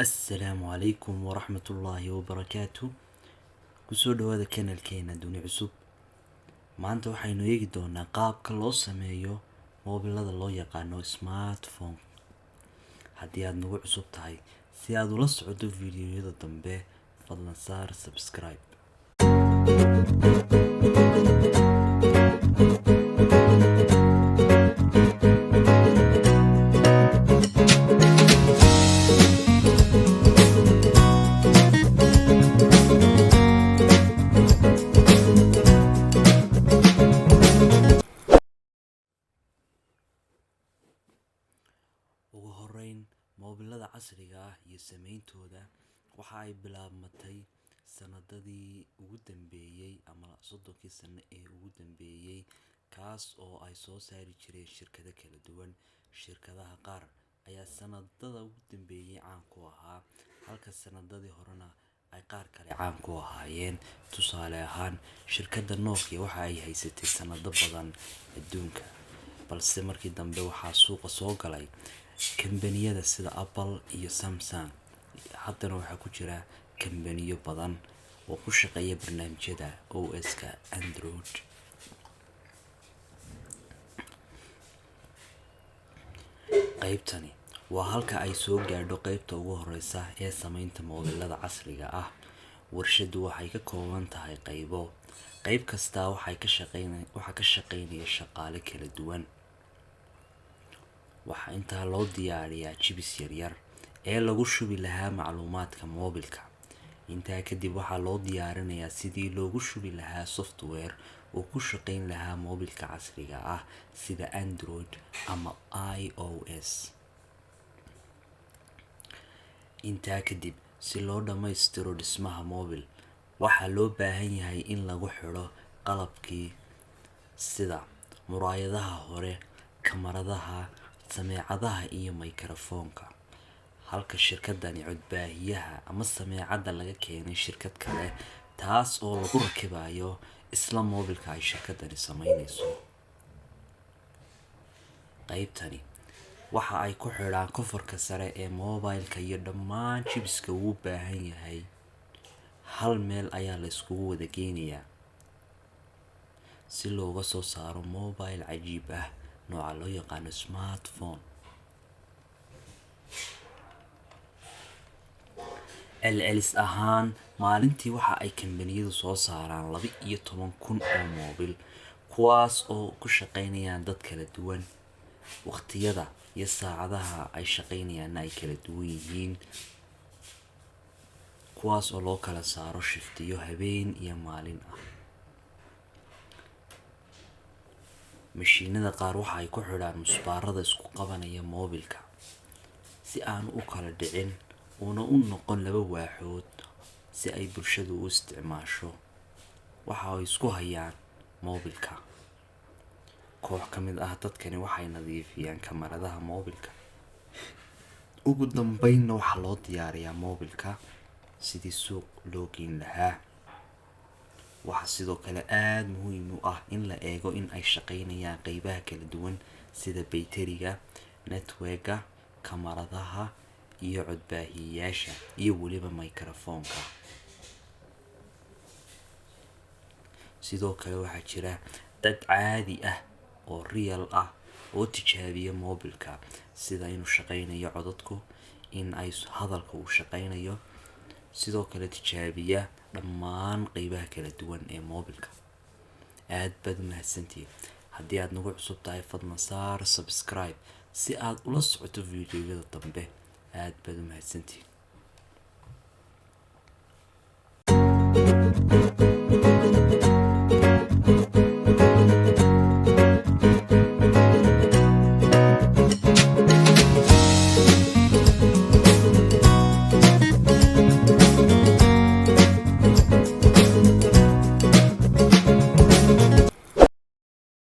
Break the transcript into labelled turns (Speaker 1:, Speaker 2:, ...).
Speaker 1: السلام عليكم ورحمة الله وبركاته. kusoo dhawaada kanaalkeena Duni Cusub. Maanta waxaynu eegi doonaa qaabka loo sameeyo moobilada loo yaqaano smartphone. Haddii aad nagu cusub tahay si aad ula socoto fiidiyoyada dambe, fadlan saar subscribe. ugu horeyn, moobilada casriga ah iyo sameyntooda waxa ay bilaabmatay sanadadii ugu dambeeyay ama 30 sano ee ugu dambeeyay, kaas oo ay soo saari jireen shirkado kala duwan. Shirkadaha qaar ayaa sanadada ugu dambeeyay caan ku ahaa, halka sanadadii horena ay qaar kale caan ku ahaayeen. Tusaale ahaan, shirkadda Nokia waxa ay haysatay sanado badan adduunka, balse markii dambe waxaa suuqa soo galay kambaniyada sida Apple iyo Samsung. Haddana waxaa ku jira kambaniyo badan oo ku shaqeeya barnaamijyada OS-ka Android. Qaybtani waa halka ay soo gaadho qaybta ugu horeysa ee sameynta moobilada casriga ah. Warshadu waxay ka kooban tahay qaybo. Qayb kasta waxay ka shaqeynaya shaqaale kala duwan. waxaa intaa loo diyaariyaa chips yaryar ee lagu shubi lahaa macluumaadka moobilka. Intaa kadib waxaa loo diyaarinayaa sidii loogu shubi lahaa software oo ku shaqeyn lahaa moobilka casriga ah sida Android ama iOS. Intaa kadib, si loo dhammaystiro dhismaha moobil, waxaa loo baahan yahay in lagu xidho qalabkii sida muraayadaha hore, kamaradaha, sameecadaha iyo microphone-ka. Halka shirkadani codbaahiyaha ama sameecadda laga keenay shirkad kale, taas oo lagu rakibayo isla moobilka ay shirkadani sameynayso. qaybtani waxa ay ku xidhaan kofarka sare ee moobilka iyo dhammaan chipska uu u baahan yahay. Hal meel ayaa la iskugu wada geynayaa si looga soo saaro moobil cajiib ah, nooca loo yaqaano smartphone. celcelis ahaan, maalintii waxa ay kambaniyadu soo saaraan 12,000 oo moobil, kuwaas oo ku shaqeynayaan dad kala duwan. Waqtiyada iyo saacadaha ay shaqeynayaanna ay kala duwan yihiin, kuwaas oo loo kala saaro shiftiyo habeen iyo maalin ah. mashiinada qaar waxa ay ku xidhaan musbaarada isku qabanaya moobilka si aanu u kala dhicin una u noqon laba waaxood si ay bulshadu u isticmaasho. waxa ay isku hayaan moobilka. koox ka mid ah dadkani waxay nadiifiyaan kamaradaha moobilka. ugu dambeynna waxaa loo diyaariyaa moobilka sidii suuq loo geyn lahaa. waxaa sidoo kale aad muhiim u ah in la eego in ay shaqeynayaan qaybaha kala duwan sida bayteriga, network-ga, kamaradaha iyo codbaahiyeyaasha iyo weliba microphone-ka. sidoo kale waxaa jira dad caadi ah oo real ah oo tijaabiya moobilka, sida inuu shaqeynayo codadku, in ay hadalka uu shaqeynayo, sidoo kale tijaabiya dhammaan qaybaha kala duwan ee moobilka. aad baad mahadsantihiin. haddii aad nagu cusub tahay, fadlan saar subscribe si aad ula socoto fiidiyoyada dambe. aad baad mahadsantihiin.